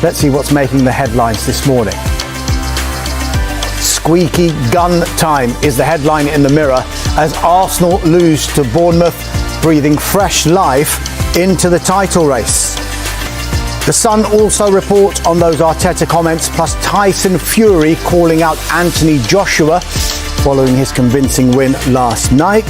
Let's see what's making the headlines this morning. Squeaky gun time is the headline in the Mirror as Arsenal lose to Bournemouth, breathing fresh life into the title race. The Sun also reports on those Arteta comments, plus Tyson Fury calling out Anthony Joshua following his convincing win last night.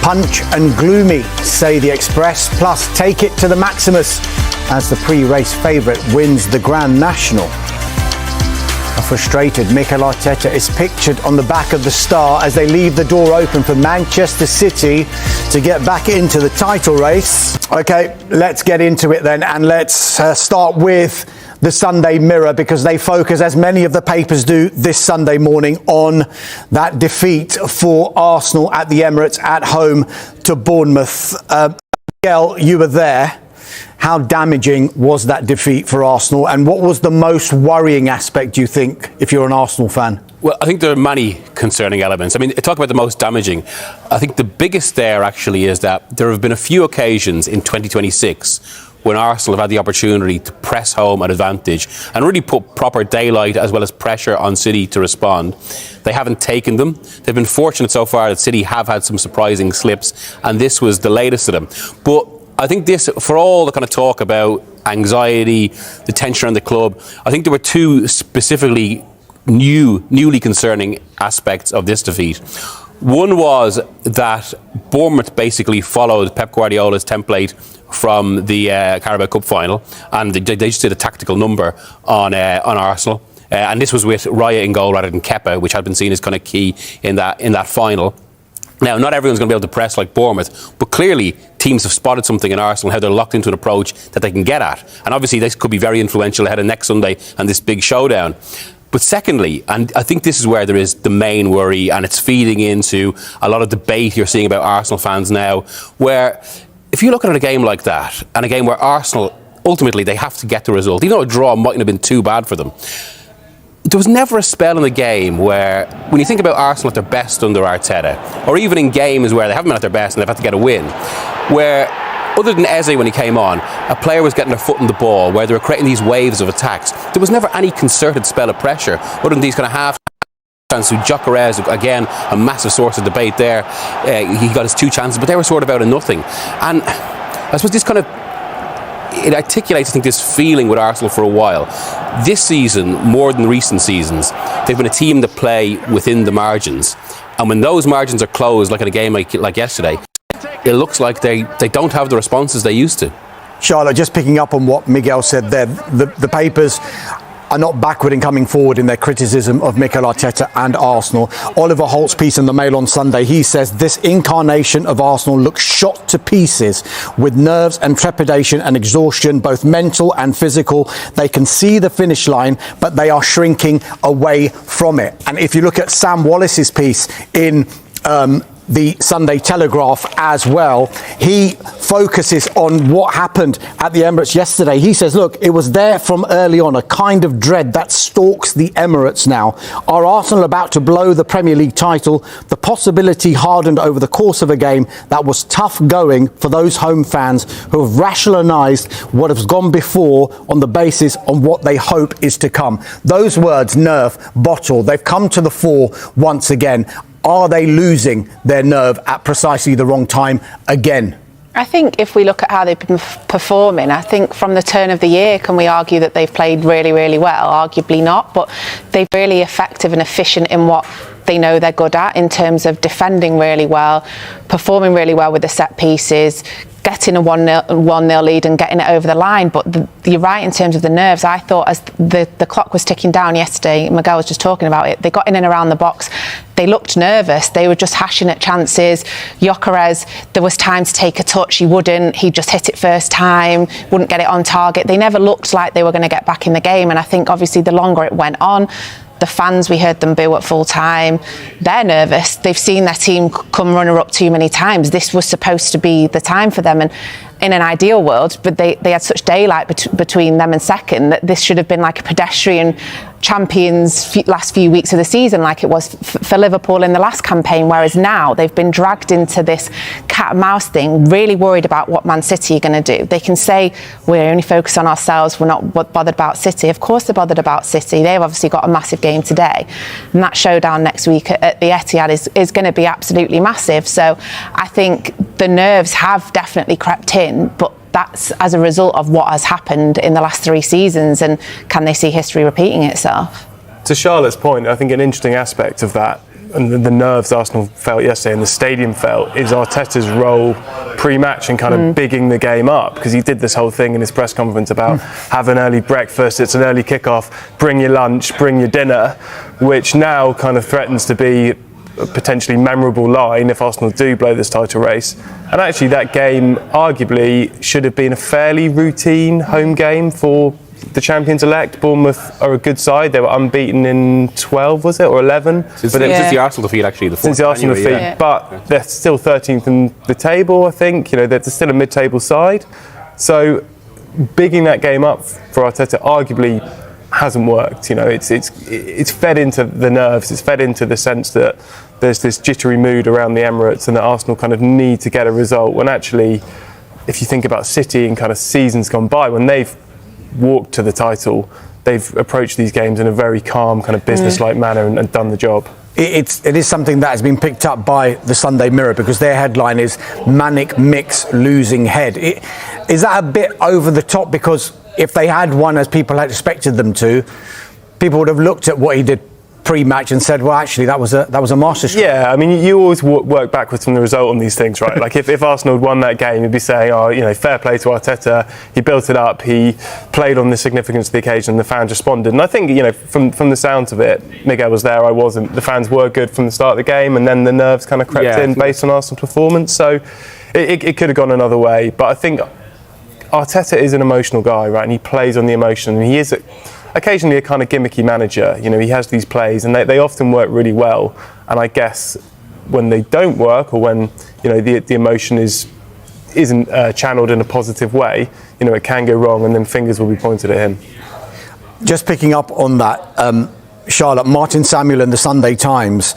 Punch and gloomy, say the Express, plus take it to the Maximus as the pre-race favourite wins the Grand National. A frustrated Mikel Arteta is pictured on the back of the Star as they leave the door open for Manchester City to get back into the title race. OK, let's get into it then, and let's start with the Sunday Mirror, because they focus, as many of the papers do this Sunday morning, on that defeat for Arsenal at the Emirates at home to Bournemouth. Mikel, you were there. How damaging was that defeat for Arsenal, and what was the most worrying aspect, do you think, if you're an Arsenal fan? Well, I think there are many concerning elements. I mean, talk about the most damaging. I think the biggest there actually is that there have been a few occasions in 2026 when Arsenal have had the opportunity to press home an advantage and really put proper daylight as well as pressure on City to respond. They haven't taken them. They've been fortunate so far that City have had some surprising slips, and this was the latest of them. But I think this, for all the kind of talk about anxiety, the tension around the club, I think there were two specifically newly concerning aspects of this defeat. One was that Bournemouth basically followed Pep Guardiola's template from the Carabao Cup final, and they just did a tactical number on Arsenal. And this was with Raya in goal rather than Kepa, which had been seen as kind of key in that final. Now, not everyone's going to be able to press like Bournemouth, but clearly teams have spotted something in Arsenal, how they're locked into an approach that they can get at. And obviously this could be very influential ahead of next Sunday and this big showdown. But secondly, and I think this is where there is the main worry, and it's feeding into a lot of debate you're seeing about Arsenal fans now, where if you look at a game like that, and a game where Arsenal, ultimately they have to get the result, even though a draw mightn't have been too bad for them, there was never a spell in the game where, when you think about Arsenal at their best under Arteta, or even in games where they haven't been at their best and they've had to get a win, where, other than Eze when he came on, a player was getting their foot in the ball, where they were creating these waves of attacks. There was never any concerted spell of pressure, other than these kind of half chances. Gyökeres, again, a massive source of debate there. He got his two chances, but they were sort of out of nothing. And I suppose this kind of, it articulates, I think, this feeling with Arsenal for a while. This season, more than recent seasons, they've been a team that play within the margins. And when those margins are closed, like in a game like yesterday, it looks like they don't have the responses they used to. Charlotte, just picking up on what Miguel said there, the papers are not backward in coming forward in their criticism of Mikel Arteta and Arsenal. Oliver Holt's piece in the Mail on Sunday, he says this incarnation of Arsenal looks shot to pieces with nerves and trepidation and exhaustion, both mental and physical. They can see the finish line, but they are shrinking away from it. And if you look at Sam Wallace's piece in the Sunday Telegraph as well, he focuses on what happened at the Emirates yesterday. He says, look, it was there from early on, a kind of dread that stalks the Emirates now. Are Arsenal about to blow the Premier League title? The possibility hardened over the course of a game that was tough going for those home fans who have rationalised what has gone before on the basis on what they hope is to come. Those words, nerve, bottle, they've come to the fore once again. Are they losing their nerve at precisely the wrong time again? I think if we look at how they've been performing, I think from the turn of the year, can we argue that they've played really, really well? Arguably not, but they're really effective and efficient in what they know they're good at, in terms of defending really well, performing really well with the set pieces, getting a 1-0 lead and getting it over the line. But you're right in terms of the nerves. I thought as the clock was ticking down yesterday, Miguel was just talking about it, they got in and around the box, they looked nervous, they were just hashing at chances. Gyökeres, there was time to take a touch, he wouldn't, he just hit it first time, wouldn't get it on target. They never looked like they were going to get back in the game, and I think obviously the longer it went on, the fans, we heard them boo at full time. They're nervous. They've seen their team come runner-up too many times. This was supposed to be the time for them. And in an ideal world, but they had such daylight between them and second that this should have been like a pedestrian last few weeks of the season like it was for Liverpool in the last campaign, whereas now they've been dragged into this cat and mouse thing, really worried about what Man City are going to do. They can say we're only focused on ourselves, we're not bothered about City. Of course they're bothered about City. They've obviously got a massive game today, and that showdown next week at the Etihad is going to be absolutely massive. So I think the nerves have definitely crept in, but that's as a result of what has happened in the last 3 seasons, and can they see history repeating itself? To Charlotte's point, I think an interesting aspect of that, and the nerves Arsenal felt yesterday and the stadium felt, is Arteta's role pre-match and kind of bigging the game up, because he did this whole thing in his press conference about have an early breakfast, it's an early kick-off, bring your lunch, bring your dinner, which now kind of threatens to be a potentially memorable line if Arsenal do blow this title race. And actually that game arguably should have been a fairly routine home game for the champions-elect. Bournemouth are a good side. They were unbeaten in 12, was it, or 11? Since the Arsenal defeat, actually. Since the Arsenal defeat, but they're still 13th in the table, I think. You know, they're still a mid-table side. So bigging that game up for Arteta arguably hasn't worked. You know, it's fed into the nerves. It's fed into the sense that there's this jittery mood around the Emirates and that Arsenal kind of need to get a result, when actually, if you think about City and kind of seasons gone by, when they've walked to the title, they've approached these games in a very calm, kind of business-like manner and done the job. It is something that has been picked up by the Sunday Mirror, because their headline is Manic Mix Losing Head. Is that a bit over the top? Because if they had won as people had expected them to, people would have looked at what he did pre-match and said, well, actually, that was a masterstroke. Yeah, I mean, you always work backwards from the result on these things, right? Like if Arsenal had won that game, you'd be saying, oh, you know, fair play to Arteta. He built it up. He played on the significance of the occasion. The fans responded. And I think, you know, from the sounds of it, Miguel was there, I wasn't. The fans were good from the start of the game, and then the nerves kind of crept in based on Arsenal's performance. So it could have gone another way. But I think Arteta is an emotional guy, right? And he plays on the emotion. And he is occasionally a kind of gimmicky manager. You know, he has these plays and they often work really well. And I guess when they don't work, or when, you know, the emotion isn't channeled in a positive way, you know, it can go wrong, and then fingers will be pointed at him. Just picking up on that, Charlotte, Martin Samuel in the Sunday Times,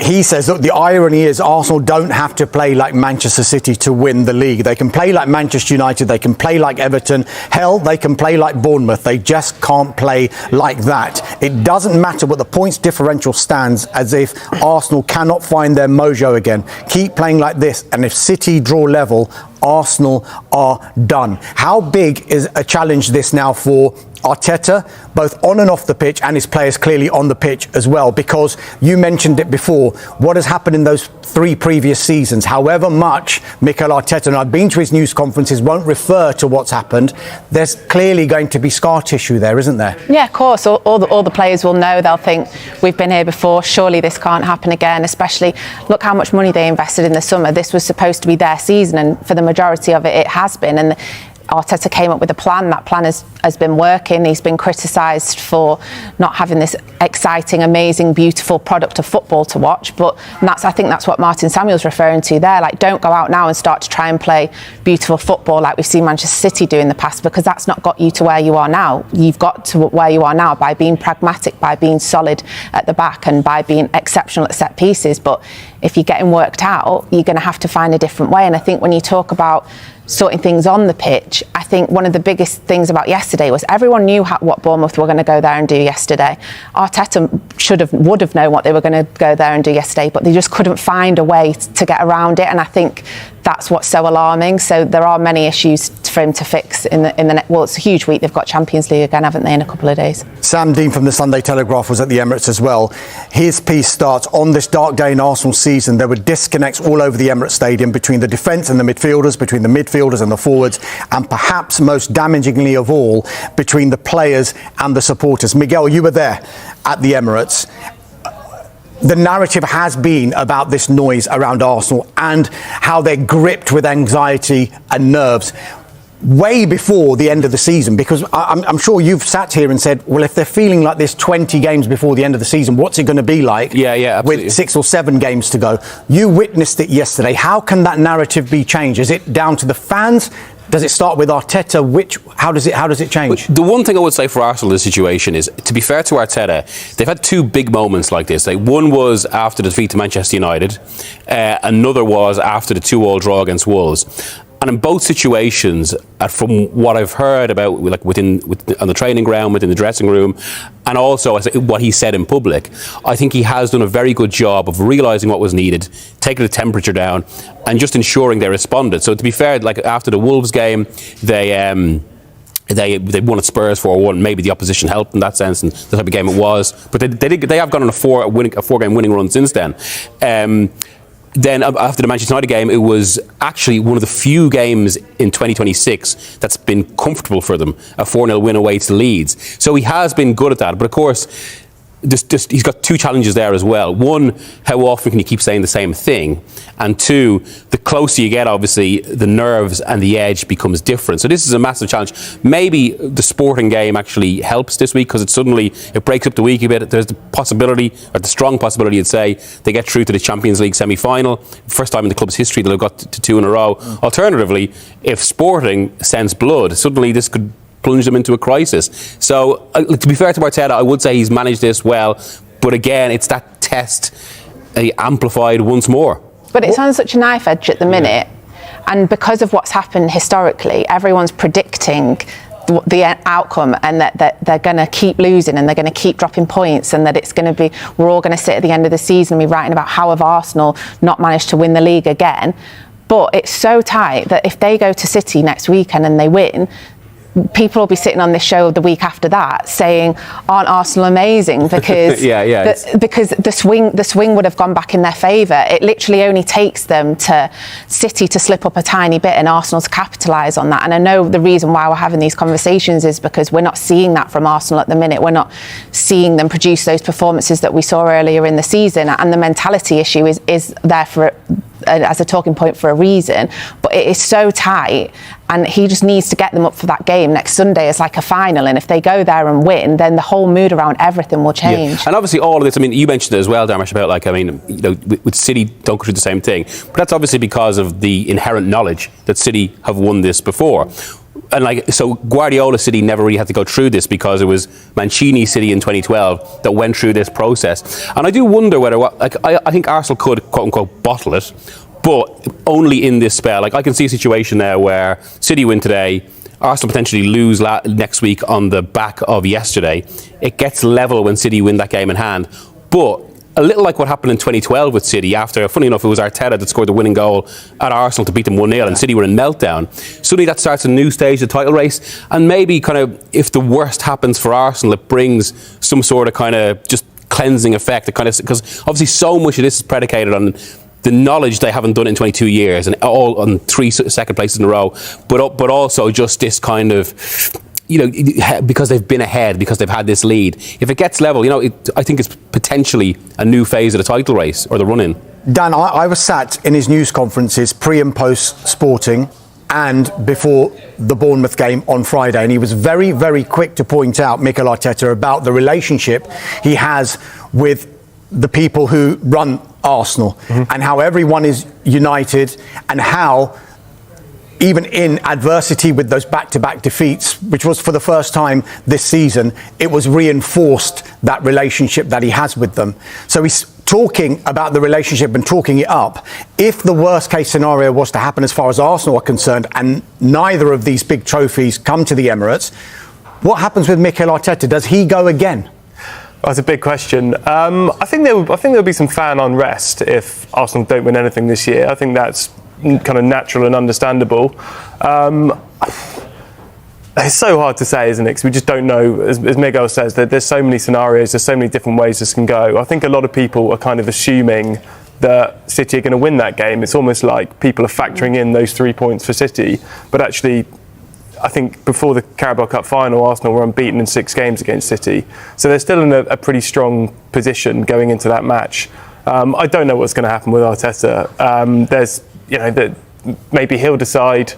he says, look, the irony is Arsenal don't have to play like Manchester City to win the league. They can play like Manchester United, they can play like Everton, hell, they can play like Bournemouth. They just can't play like that. It doesn't matter what the points differential stands, as if Arsenal cannot find their mojo again. Keep playing like this, and if City draw level, Arsenal are done. How big is a challenge this now for Arteta, both on and off the pitch, and his players clearly on the pitch as well? Because you mentioned it before, what has happened in those 3 previous seasons, however much Mikel Arteta, and I've been to his news conferences, won't refer to what's happened, there's clearly going to be scar tissue there, isn't there? Yeah, of course. All the players will know. They'll think, we've been here before, surely this can't happen again. Especially, look how much money they invested in the summer. This was supposed to be their season, and for the majority of it has been. And Arteta came up with a plan. That plan has been working. He's been criticised for not having this exciting, amazing, beautiful product of football to watch. But I think that's what Martin Samuel's referring to there. Like, don't go out now and start to try and play beautiful football like we've seen Manchester City do in the past, because that's not got you to where you are now. You've got to where you are now by being pragmatic, by being solid at the back, and by being exceptional at set pieces. But if you're getting worked out, you're going to have to find a different way. And I think when you talk about sorting things on the pitch, I think one of the biggest things about yesterday was everyone knew what Bournemouth were going to go there and do yesterday. Arteta would have known what they were going to go there and do yesterday, but they just couldn't find a way to get around it. And I think that's what's so alarming. So there are many issues for him to fix in the well, it's a huge week. They've got Champions League again, haven't they, in a couple of days? Sam Dean from the Sunday Telegraph was at the Emirates as well. His piece starts, on this dark day in Arsenal season, there were disconnects all over the Emirates Stadium between the defence and the midfielders, between the midfielders and the forwards, and perhaps most damagingly of all, between the players and the supporters. Miguel, you were there at the Emirates. The narrative has been about this noise around Arsenal and how they're gripped with anxiety and nerves way before the end of the season, because I'm sure you've sat here and said, well, if they're feeling like this 20 games before the end of the season, what's it going to be like with 6 or 7 games to go? You witnessed it yesterday. How can that narrative be changed? Is it down to the fans, Does it start with Arteta? How does it change? The one thing I would say for Arsenal in this situation is, to be fair to Arteta, they've had two big moments like this. Like, one was after the defeat to Manchester United, another was after the 2-2 draw against Wolves. And in both situations, from what I've heard about, like on the training ground, within the dressing room, and also what he said in public, I think he has done a very good job of realising what was needed, taking the temperature down, and just ensuring they responded. So to be fair, like after the Wolves game, they won at Spurs 4-1. Maybe the opposition helped in that sense, and the type of game it was. But they have gone on a 4-game winning run since then. Then after the Manchester United game, it was actually one of the few games in 2026 that's been comfortable for them, a 4-0 win away to Leeds. So he has been good at that. But of course, he's got two challenges there as well. One, how often can you keep saying the same thing? And two, the closer you get, obviously, the nerves and the edge becomes different. So this is a massive challenge. Maybe the Sporting game actually helps this week, because it breaks up the week a bit. There's the possibility, or the strong possibility, I'd say, they get through to the Champions League semi-final. First time in the club's history they'll have got to 2 in a row. Alternatively, if Sporting sends blood, suddenly this could plunge them into a crisis. So, to be fair to Arteta, I would say he's managed this well. But again, it's that test amplified once more. But it's on such a knife edge at the minute. And because of what's happened historically, everyone's predicting the outcome, and that they're going to keep losing and they're going to keep dropping points, and that it's going to be, we're all going to sit at the end of the season and be writing about how have Arsenal not managed to win the league again. But it's so tight that if they go to City next weekend and they win, people will be sitting on this show the week after that saying, aren't Arsenal amazing? Because because the swing would have gone back in their favour. It literally only takes them to City to slip up a tiny bit and Arsenal to capitalise on that. And I know the reason why we're having these conversations is because we're not seeing that from Arsenal at the minute. We're not seeing them produce those performances that we saw earlier in the season, and the mentality issue is there for as a talking point for a reason. But it is so tight, and he just needs to get them up for that game next Sunday as like a final. And if they go there and win, then the whole mood around everything will change. Yeah. And obviously all of this, I mean, you mentioned it as well, Darmish, about with City don't go through the same thing. But that's obviously because of the inherent knowledge that City have won this before. And so Guardiola City never really had to go through this, because it was Mancini City in 2012 that went through this process. And I do wonder whether, I think Arsenal could, quote unquote, bottle it, but only in this spell. I can see a situation there where City win today, Arsenal potentially lose next week on the back of yesterday. It gets level when City win that game in hand. But a little like what happened in 2012 with City, after, funny enough, it was Arteta that scored the winning goal at Arsenal to beat them 1-0, and City were in meltdown. Suddenly that starts a new stage of the title race, and maybe kind of, if the worst happens for Arsenal, it brings some sort of kind of just cleansing effect, because obviously so much of this is predicated on the knowledge they haven't done in 22 years, and all on 3 second places in a row, but also just this kind of, because they've been ahead, because they've had this lead. If it gets level, I think it's potentially a new phase of the title race, or the run-in. Dan, I was sat in his news conferences pre and post Sporting and before the Bournemouth game on Friday, and he was very, very quick to point out, Mikel Arteta, about the relationship he has with the people who run Arsenal, and how everyone is united, and how even in adversity with those back-to-back defeats, which was for the first time this season, it was reinforced, that relationship that he has with them. So he's talking about the relationship and talking it up. If the worst case scenario was to happen as far as Arsenal are concerned, and neither of these big trophies come to the Emirates, what happens with Mikel Arteta? Does he go again? That's a big question. I think there'll be some fan unrest if Arsenal don't win anything this year. I think that's kind of natural and understandable. It's so hard to say, isn't it? Because we just don't know. As Miguel says, that there's so many scenarios, there's so many different ways this can go. I think a lot of people are kind of assuming that City are going to win that game. It's almost like people are factoring in those 3 points for City, but actually, I think before the Carabao Cup final, Arsenal were unbeaten in 6 games against City. So they're still in a pretty strong position going into that match. I don't know what's going to happen with Arteta. Maybe he'll decide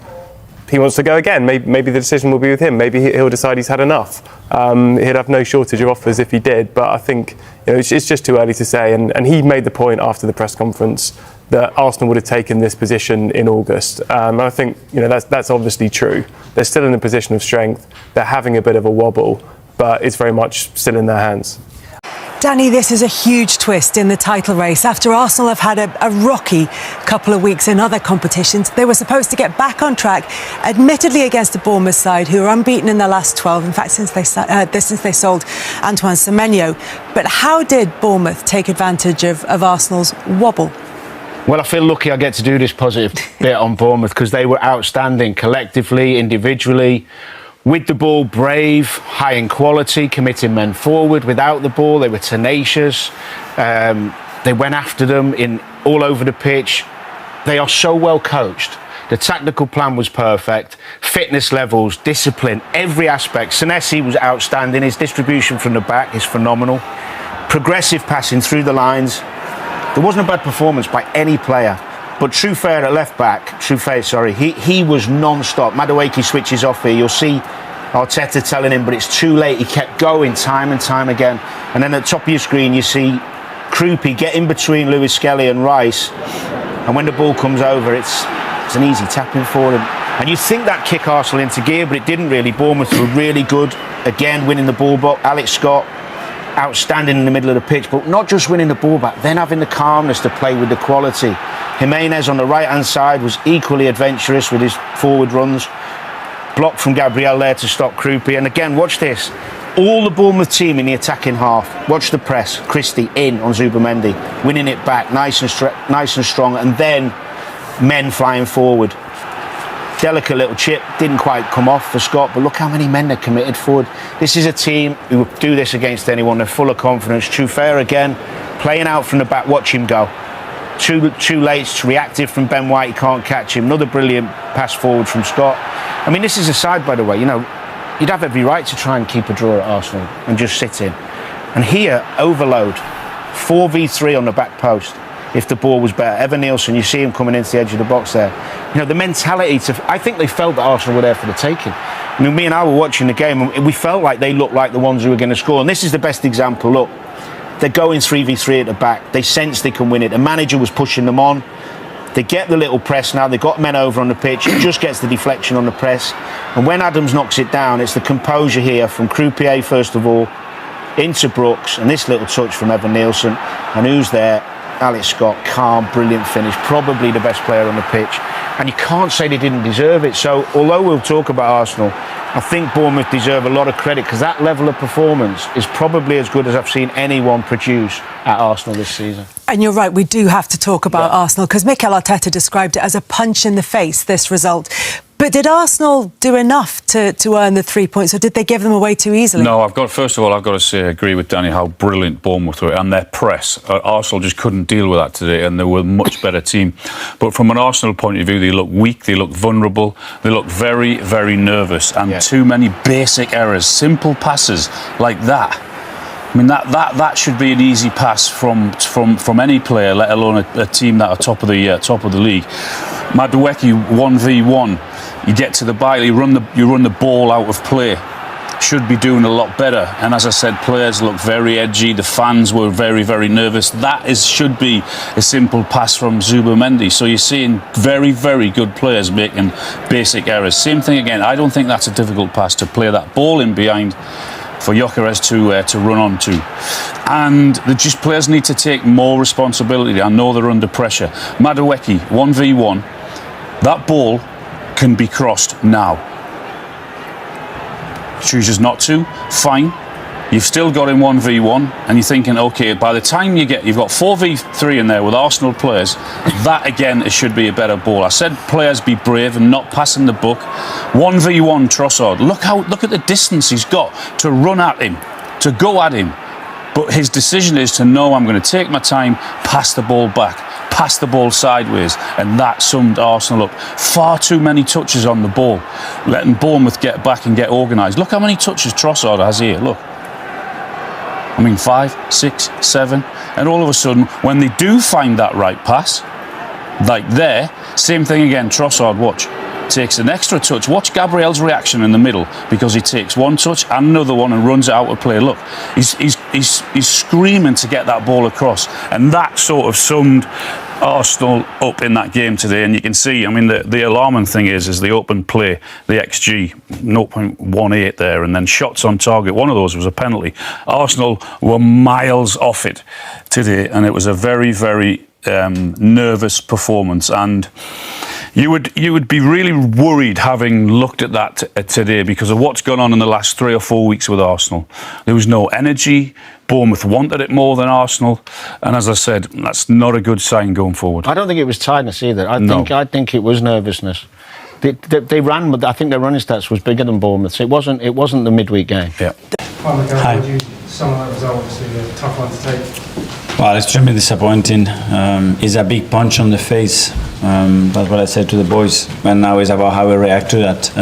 he wants to go again. Maybe the decision will be with him. Maybe he'll decide he's had enough. He'd have no shortage of offers if he did. But I think it's just too early to say. And he made the point after the press conference that Arsenal would have taken this position in August. And I think that's obviously true. They're still in a position of strength. They're having a bit of a wobble, but it's very much still in their hands. Danny, this is a huge twist in the title race. After Arsenal have had a rocky couple of weeks in other competitions, they were supposed to get back on track, admittedly against a Bournemouth side who are unbeaten in their last 12, in fact, since they sold Antoine Semenyo. But how did Bournemouth take advantage of Arsenal's wobble? Well, I feel lucky I get to do this positive bit on Bournemouth because they were outstanding collectively, individually. With the ball, brave, high in quality, committing men forward. Without the ball, they were tenacious. They went after them all over the pitch. They are so well coached. The tactical plan was perfect. Fitness levels, discipline, every aspect. Senesi was outstanding. His distribution from the back is phenomenal. Progressive passing through the lines. There wasn't a bad performance by any player. But Truffert at left back, he was non-stop. Madueke switches off here. You'll see Arteta telling him, but it's too late. He kept going time and time again. And then at the top of your screen, you see Krupi get in between Lewis Skelly and Rice. And when the ball comes over, it's an easy tapping for him. And you think that kick Arsenal into gear, but it didn't really. Bournemouth were really good. Again, winning the ball back. Alex Scott, outstanding in the middle of the pitch, but not just winning the ball back, then having the calmness to play with the quality. Jimenez on the right-hand side was equally adventurous with his forward runs. Blocked from Gabriel there to stop Krupi. And again, watch this. All the Bournemouth team in the attacking half. Watch the press. Christie in on Zubimendi, winning it back, nice and strong, and then men flying forward. Delicate little chip, didn't quite come off for Scott, but look how many men they're committed forward. This is a team who would do this against anyone. They're full of confidence. Truffert again, playing out from the back. Watch him go. Too late, it's reactive from Ben White, he can't catch him. Another brilliant pass forward from Scott. I mean, this is a side, by the way, you'd have every right to try and keep a draw at Arsenal and just sit in. And here, overload, 4v3 on the back post. If the ball was better, Evan Nielsen, you see him coming into the edge of the box there. The mentality I think they felt that Arsenal were there for the taking. I mean, me and I were watching the game and we felt like they looked like the ones who were going to score. And this is the best example. Look, they're going 3v3 at the back. They sense they can win it. The manager was pushing them on. They get the little press now. They've got men over on the pitch. It just gets the deflection on the press. And when Adams knocks it down, it's the composure here from Croupier, first of all, into Brooks. And this little touch from Evan Nielsen. And who's there? Alex Scott, calm, brilliant finish. Probably the best player on the pitch. And you can't say they didn't deserve it. So, although we'll talk about Arsenal, I think Bournemouth deserve a lot of credit because that level of performance is probably as good as I've seen anyone produce at Arsenal this season. And you're right, we do have to talk about Arsenal because Mikel Arteta described it as a punch in the face, this result. But did Arsenal do enough to earn the 3 points, or did they give them away too easily? No, first of all, I've got to say, I agree with Danny how brilliant Bournemouth were and their press. Arsenal just couldn't deal with that today, and they were a much better team. But from an Arsenal point of view, they look weak, they look vulnerable, they look very, very nervous, and too many basic errors, simple passes like that. I mean, that should be an easy pass from any player, let alone a team that are top of the league. Madueke 1v1. You get to the byline, you run the ball out of play. Should be doing a lot better. And as I said, players look very edgy. The fans were very, very nervous. Should be a simple pass from Zubimendi. So you're seeing very, very good players making basic errors. Same thing again. I don't think that's a difficult pass to play that ball in behind for Gyökeres to run onto. And players need to take more responsibility. I know they're under pressure. Madueke 1v1. That ball can be crossed now. Chooses not to, fine. You've still got him 1v1 and you're thinking, okay, by the time you've got 4v3 in there with Arsenal players, that again, it should be a better ball. I said players be brave and not passing the buck. 1v1 Trossard, look at the distance he's got to run at him, to go at him. But his decision is to know I'm going to take my time, pass the ball back, pass the ball sideways, and that summed Arsenal up. Far too many touches on the ball, letting Bournemouth get back and get organised. Look how many touches Trossard has here, look. I mean, 5, 6, 7, and all of a sudden, when they do find that right pass, like there, same thing again, Trossard, watch. Takes an extra touch. Watch Gabriel's reaction in the middle because he takes one touch and another one and runs it out of play. Look, he's screaming to get that ball across, and that sort of summed Arsenal up in that game today, and you can see, I mean, the alarming thing is the open play, the XG 0.18 there, and then shots on target. One of those was a penalty. Arsenal were miles off it today, and it was a very, very nervous performance. And you would be really worried having looked at that today because of what's gone on in the last 3 or 4 weeks with Arsenal. There was no energy. Bournemouth wanted it more than Arsenal, and as I said, that's not a good sign going forward. I don't think it was tiredness either. I think it was nervousness. They ran, but I think their running stats was bigger than Bournemouth. It wasn't the midweek game. Yeah. Hi, Mikel. How would you sum that result? Obviously, a tough one to take. Well, extremely disappointing. It's a big punch on the face. That's what I said to the boys. And now it's about how we react to that.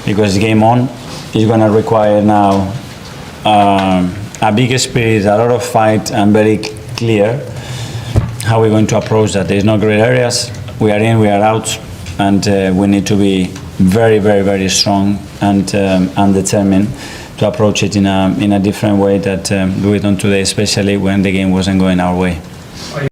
Because the game on is going to require now a big spirit, a lot of fight, and very clear how we're going to approach that. There's no great areas. We are in, we are out, and we need to be very, very, very strong and determined to approach it in a different way that we done today, especially when the game wasn't going our way.